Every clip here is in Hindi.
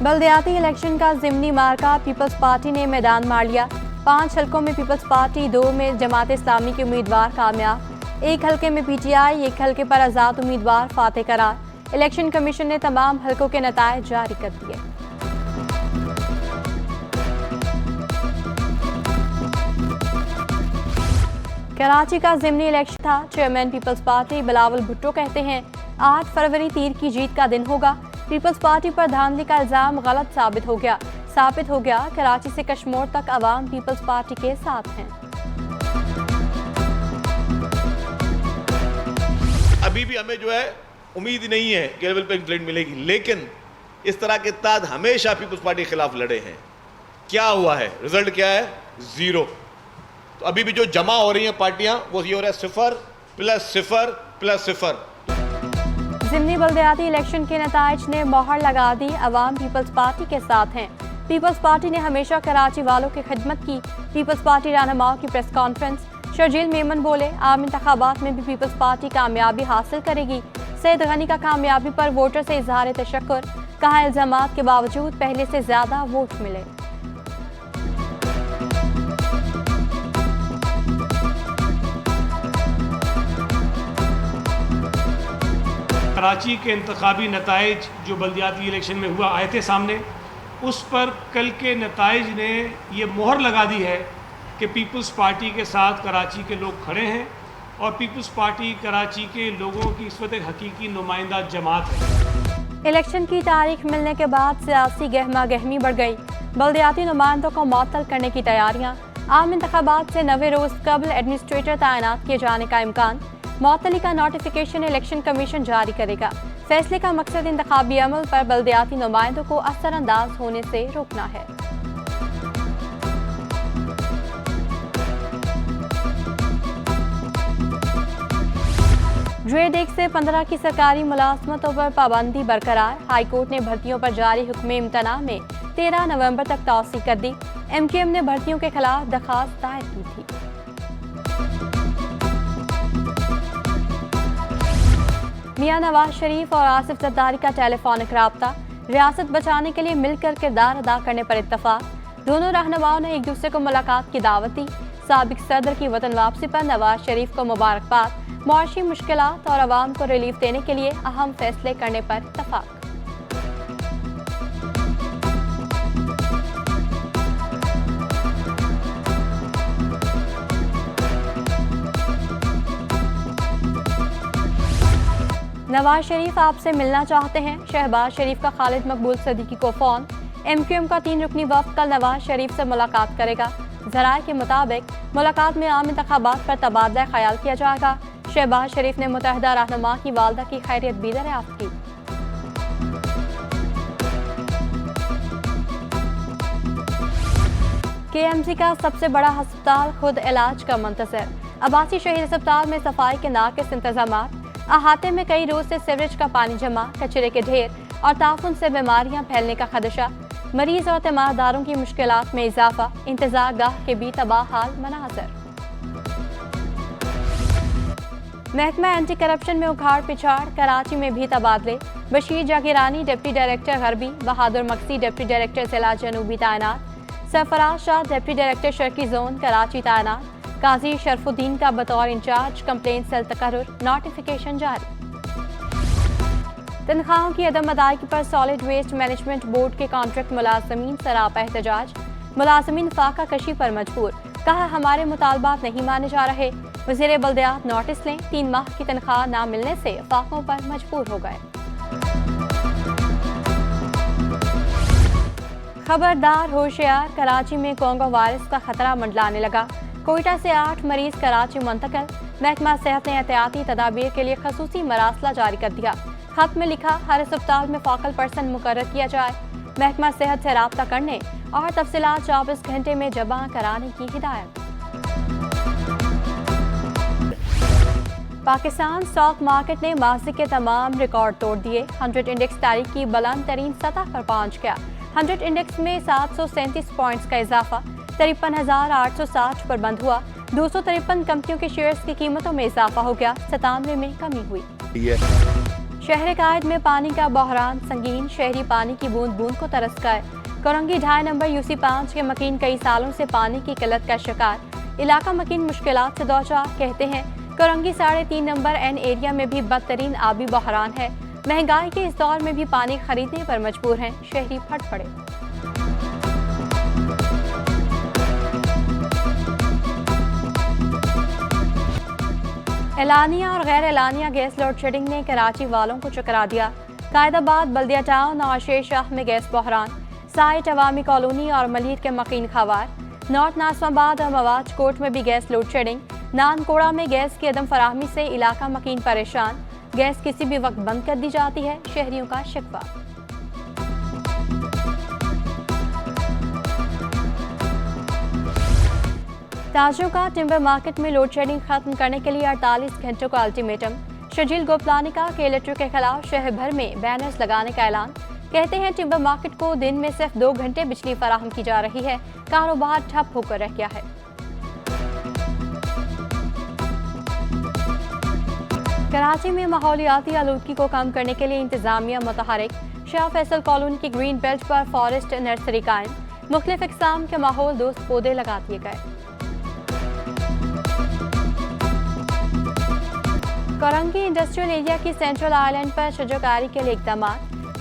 बल्दियाती इलेक्शन का ज़िमनी मार्का पीपल्स पार्टी ने मैदान मार लिया। 5 हलकों में पीपल्स पार्टी, 2 में जमात इस्लामी के उम्मीदवार कामयाब, 1 हलके में पीटीआई, 1 हलके पर आज़ाद उम्मीदवार फातेह करार। इलेक्शन कमीशन ने तमाम हलकों के नतायज जारी कर दिए। कराची का ज़िमनी इलेक्शन था। चेयरमैन पीपल्स पार्टी बिलावल भुट्टो कहते हैं 8 फरवरी तीर की जीत का दिन होगा। पीपल्स पार्टी पर धांधली का इल्जाम गलत साबित हो गया। कराची से कश्मीर तक अवाम पीपल्स पार्टी के साथ हैं। अभी भी हमें जो है उम्मीद नहीं है कि लेवल पे प्लेट मिलेगी, लेकिन इस तरह के ताद हमेशा पीपल्स पार्टी के खिलाफ लड़े हैं। क्या हुआ है, रिजल्ट क्या है? 0। तो अभी भी जो जमा हो रही हैं पार्टियां वो ये हो रहा है 0 + 0 + 0। ज़िमनी बल्दियाती इलेक्शन के नतायज ने मोहर लगा दी। अवाम पीपल्स पार्टी के साथ हैं। पीपल्स पार्टी ने हमेशा कराची वालों की खिदमत की। पीपल्स पार्टी रहनुमाओं की प्रेस कॉन्फ्रेंस। शर्जील मेमन बोले, आम इंतखाबात में भी पीपल्स पार्टी कामयाबी हासिल करेगी। सैयद गनी का कामयाबी पर वोटर से इजहार तशक्कुर। कहा, इल्जामात के बावजूद पहले से ज्यादा वोट मिले। कराची के इंतखाबी नताइज जो बल्दियाती इलेक्शन में हुआ आए थे सामने, उस पर कल के नताइज ने ये मोहर लगा दी है कि पीपल्स पार्टी के साथ कराची के लोग खड़े हैं और पीपल्स पार्टी कराची के लोगों की इस वक्त एक हकीकी नुमाइंदा जमात है। इलेक्शन की तारीख मिलने के बाद सियासी गहमा गहमी बढ़ गई। बल्दियाती नुमाइंदों को मुअत्तल करने की तैयारियां। आम इंतखाबात से 90 रोज कबल एडमिनिस्ट्रेटर तैनात किए जाने का इम्कान। मुअत्तली का नोटिफिकेशन इलेक्शन कमीशन जारी करेगा। फैसले का मकसद इंतखाबी अमल पर बल्दियाती नुमाइंदों को असरअंदाज होने से रोकना है। ग्रेड 1 से 15 की सरकारी मुलाजमतों पर पाबंदी बरकरार। हाईकोर्ट ने भर्तियों पर जारी हुक्म इम्तना में 13 नवंबर तक तौसीक कर दी। MKM ने भर्तियों के खिलाफ दरखास्त दायर की थी। मियां नवाज शरीफ और आसिफ जरदारी का टेलीफोनिक राब्ता। रियासत बचाने के लिए मिलकर किरदार अदा करने पर इत्तफाक। दोनों रहनुमाओं ने एक दूसरे को मुलाकात की दावत दी। साबिक सदर की वतन वापसी पर नवाज शरीफ को मुबारकबाद। मुआशी मुश्किलात और आवाम को रिलीफ देने के लिए अहम फैसले करने पर इत्तफाक। नवाज शरीफ आपसे मिलना चाहते हैं। शहबाज शरीफ का खालिद मकबूल सदीकी को फोन। MQM का 3 रुकनी वफ्द कल नवाज शरीफ से मुलाकात करेगा। ज़राए के मुताबिक मुलाकात में आम इंतखाबात पर तबादला ख्याल किया जाएगा। शहबाज शरीफ ने मुतहदा रहनुमा की वालदा की खैरियत भी दरियाफ्त की। KMC का सबसे बड़ा अस्पताल खुद इलाज का मंतज़र। अब्बासी शहीद अस्पताल में सफाई के नाकिस इंतजामात। अहाते में कई रोज से सीवरेज का पानी जमा, कचरे के ढेर और ताफुन से बीमारियां फैलने का खदशा। मरीज और तीमारदारों की मुश्किलात में इजाफा। इंतजार गाह के भी तबाह हाल मनाजर। महकमा एंटी करप्शन में उखाड़ पिछाड़। कराची में भी तबादले। बशीर जागीरानी डिप्टी डायरेक्टर गरबी, बहादुर मक्सी डिप्टी डायरेक्टर जिला जनूबी तैनात, Sarfaraz Shah deputy director Sharki zone Karachi तैनात। काजी शरफुद्दीन का बतौर इंचार्ज कंप्लेंट सेल तकर्रुर। नोटिफिकेशन जारी। तनख्वाहों की अदम अदायगी पर सॉलिड वेस्ट मैनेजमेंट बोर्ड के कॉन्ट्रैक्ट मुलाजमीन सरापा एहतजाज। मुलाजमीन फाका कशी पर मजबूर। कहा, हमारे मुतालबात नहीं माने जा रहे। वज़ीर बल्दियात नोटिस लें। 3 माह की तनख्वाह न मिलने से फाकों पर मजबूर हो गए। खबरदार होशियार, कराची में कोंगो वायरस का खतरा मंडलाने लगा। कोयटा से 8 मरीज कराची मुंतकिल। महकमा सेहत ने एहतियाती तदाबीर के लिए खसूसी मरासला जारी कर दिया। खत में लिखा, हर अस्पताल में फोकल पर्सन मुकर्रर किया जाए। महकमा सेहत से राब्ता करने और तफसीलात 24 घंटे में जमा कराने की हिदायत। पाकिस्तान स्टॉक मार्केट ने माज़ी के तमाम रिकॉर्ड तोड़ दिए। 100 इंडेक्स तारीख की बुलंद तरीन सतह पर पहुंच गया। 100 इंडेक्स में 737 पॉइंट्स का इजाफा 53,860 पर बंद हुआ। 253 कंपनियों के शेयर्स की कीमतों में इजाफा हो गया। 97 में कमी हुई। शहर कायद में पानी का बहरान संगीन, शहरी पानी की बूंद बूंद को तरस गए। कोरंगी 2.5 नंबर UC5 के मकीन कई सालों से पानी की किल्लत का शिकार। इलाका मकीन मुश्किलात से दौचार। कहते हैं कोरंगी 3.5 नंबर N एरिया में भी बदतरीन आबी बहरान है। महंगाई के इस दौर में भी पानी खरीदने पर मजबूर हैं शहरी। फट पड़े। एलानिया और गैर एलानिया गैस लोड शेडिंग ने कराची वालों को चकरा दिया। कायदाबाद, बल्दिया टाउन और शेर शाह में गैस बहरान। साइट अवामी कॉलोनी और मलीर के मकीन खवार। नॉर्थ नासमाबाद और मवाज कोट में भी गैस लोड शेडिंग। नानकोड़ा में गैस की अदम फराहमी से इलाका मकीन परेशान। गैस किसी भी वक्त बंद कर दी जाती है, शहरियों का शिकवा। ताजों का टिम्बर मार्केट में लोड शेडिंग खत्म करने के लिए 48 घंटों का अल्टीमेटम। शजील गोपलानी का इलेक्ट्रिक के खिलाफ शहर भर में बैनर्स लगाने का ऐलान। कहते हैं टिम्बर मार्केट को दिन में सिर्फ 2 घंटे बिजली फराहम की जा रही है, कारोबार ठप होकर रह गया है। कराची में माहौलियाती आलूदगी को कम करने के लिए इंतजामिया मुतहरिक। शाह फैसल कॉलोनी की ग्रीन बेल्ट पर फॉरेस्ट नर्सरी कायम। मुख्तलिफ इक़साम के माहौल दोस्त पौधे लगा दिए गए। कोरंगी इंडस्ट्रियल एरिया की सेंट्रल आइलैंड पर शजरकारी के लिए इक़दाम।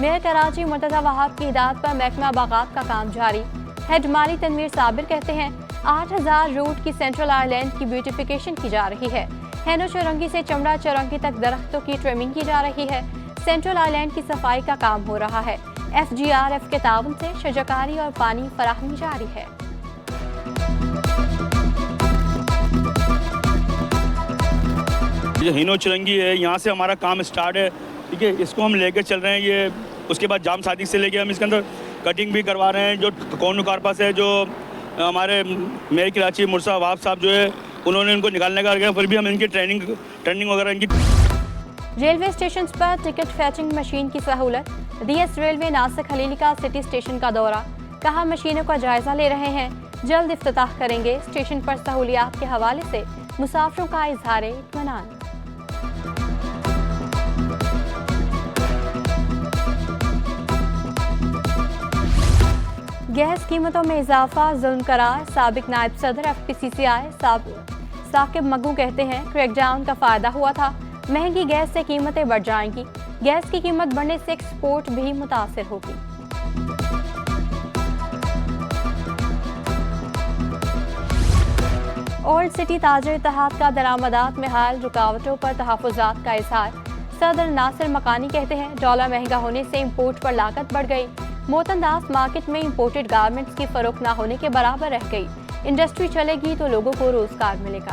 मेयर कराची मुर्तज़ा वहाब की हिदायत पर महकमा बागात का काम जारी। हेड माली तनवीर साबिर कहते हैं 8000 रूट की सेंट्रल आइलैंड की ब्यूटिफिकेशन की जा रही है। हैनो चौरंगी से चमड़ा चौरंगी तक दरख्तों की ट्रिमिंग की जा रही है। सेंट्रल आइलैंड की सफाई का काम हो रहा है। FGRF के ताउन से शजरकारी और पानी फराहमी जारी है। ये हिनो चुरंगी है, यहाँ से हमारा काम स्टार्ट है, ठीक है। इसको हम लेकर चल रहे हैं। ये उसके बाद जाम सादिक से लेके हम इसके अंदर कटिंग भी करवा रहे हैं। जो कौन कारपास है, जो हमारे मेयर कराची मुर्तज़ा वहाब साहब जो है, उन्होंने इनको निकालने का रखा, फिर भी हम इनकी ट्रेनिंग वगैरह इनकी। रेलवे स्टेशन पर टिकट फैचिंग मशीन की सहूलत। DS रेलवे नासिक खलीली का सिटी स्टेशन का दौरा। कहा मशीनों का जायजा ले रहे हैं, जल्द इफ्तिताह करेंगे। स्टेशन पर सहूलियात के हवाले से मुसाफिरों का इजहार इत्मीनान। गैस कीमतों में इजाफा जुल्म करार। साबिक नायब सदर FPCCI साकिब मग्गू कहते हैं क्रैकडाउन का फायदा हुआ था, महंगी गैस से कीमतें बढ़ जाएंगी। गैस की कीमत बढ़ने से एक्सपोर्ट भी मुतासिर होगी। ओल्ड सिटी ताजर इत्तेहाद का दरामदात में हाल रुकावटों पर तहफ़्फ़ुज़ात का इज़हार। सदर नासिर मकानी कहते हैं डॉलर महंगा होने से इम्पोर्ट पर लागत बढ़ गई। मोतनदास मार्केट में इम्पोर्टेड गारमेंट्स की फरोख्त न होने के बराबर रह गई। इंडस्ट्री चलेगी तो लोगों को रोजगार मिलेगा।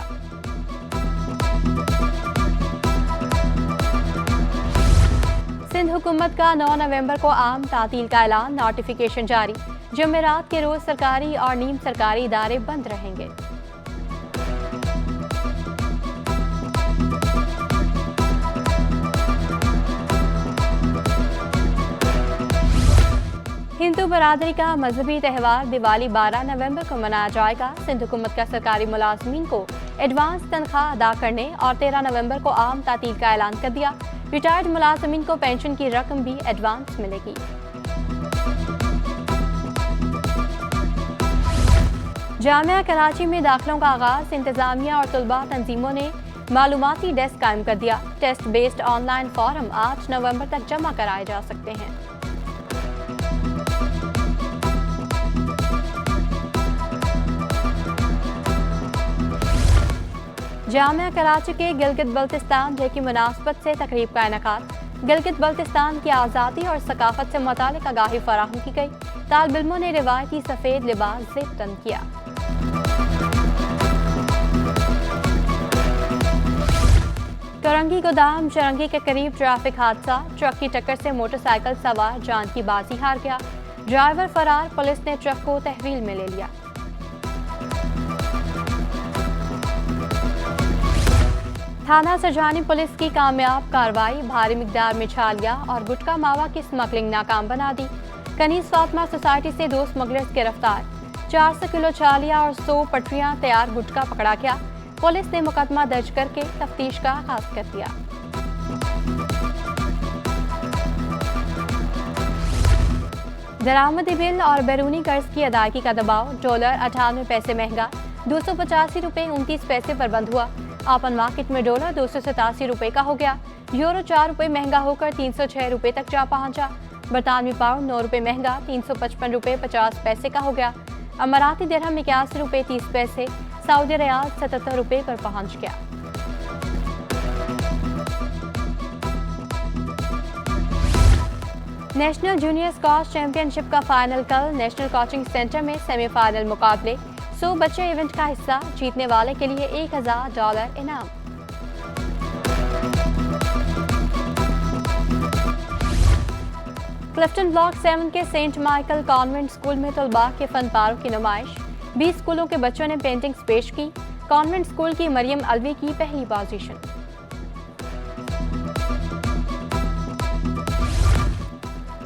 सिंध हुकूमत का 9 नवंबर को आम तातील का ऐलान। नोटिफिकेशन जारी। जुमेरात के रोज सरकारी और नीम सरकारी इदारे बंद रहेंगे। हिंदू बरादरी का मजहबी त्यौहार दिवाली 12 नवंबर को मनाया जाएगा। सिंध हुकूमत का सरकारी मुलाजमीन को एडवांस तनख्वाह अदा करने और 13 नवंबर को आम तातील का ऐलान कर दिया। रिटायर्ड मुलाजमीन को पेंशन की रकम भी एडवांस मिलेगी। जामिया कराची में दाखिलों का आगाज। इंतजामिया और तलबा तंजीमों ने मालूमाती डेस्क कायम कर दिया। टेस्ट बेस्ड ऑनलाइन फॉर्म 8 नवंबर तक जमा कराए जा सकते हैं। जामिया कराची के गिलगित बल्तिस्तान डे की मुनासबत से तकरीब का इनेकाद। गिलगित बल्तिस्तान की आज़ादी और सकाफत से मुतालिक आगाही फराहम की गई। तालिब इल्मों ने रिवायती सफ़ेद लिबास ज़ेब तन किया। कोरंगी गोदाम चरंगी के करीब ट्रैफिक हादसा। ट्रक की टक्कर से मोटरसाइकिल सवार जान की बाजी हार गया। ड्राइवर फरार, पुलिस ने ट्रक को तहवील में ले लिया। थाना सरजानी पुलिस की कामयाब कार्रवाई। भारी मिकदार में छालिया और गुटका मावा की स्मगलिंग नाकाम बना दी। कनीज फातिमा सोसाइटी से 2 स्मगलर्स गिरफ्तार। 400 किलो छालिया और 100 पटरियां तैयार गुटका पकड़ा गया। पुलिस ने मुकदमा दर्ज करके तफ्तीश का आगाज कर दिया। दरामदी बिल और बैरूनी कर्ज की अदायगी का दबाव, डॉलर 98 पैसे महंगा 285 रुपये 29 पैसे पर बंद हुआ। ओपन मार्केट में डॉलर 287 रुपये का हो गया। यूरो 4 रुपये महंगा होकर 306 रुपये तक जा पहुंचा। बरतानवी पाउंड 9 रुपये महंगा 355 रुपये 50 पैसे का हो गया। अमाराती दिरहम 81 रुपये 30 पैसे, सऊदी रियाल 77 रुपये पर पहुंच गया। नेशनल जूनियर स्क्वॉश चैंपियनशिप का फाइनल कल नेशनल कोचिंग सेंटर में सेमीफाइनल मुकाबले। 100 बच्चे इवेंट का हिस्सा, जीतने वाले के लिए $1000 इनाम। क्लिफ्टन ब्लॉक 7 के सेंट माइकल कॉन्वेंट स्कूल में तलबा के फन पारों की नुमाइश। 20 स्कूलों के बच्चों ने पेंटिंग्स पेश की। कॉन्वेंट स्कूल की मरियम अलवी की पहली पोजीशन।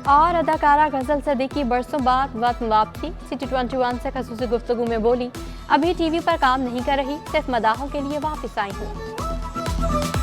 और अदाकारा गजल सदीकी बरसों बाद वतन वापसी। सिटी 21 से खसूसी गुफ्तगू में बोली, अभी टीवी पर काम नहीं कर रही, सिर्फ मदाहों के लिए वापस आई हूँ।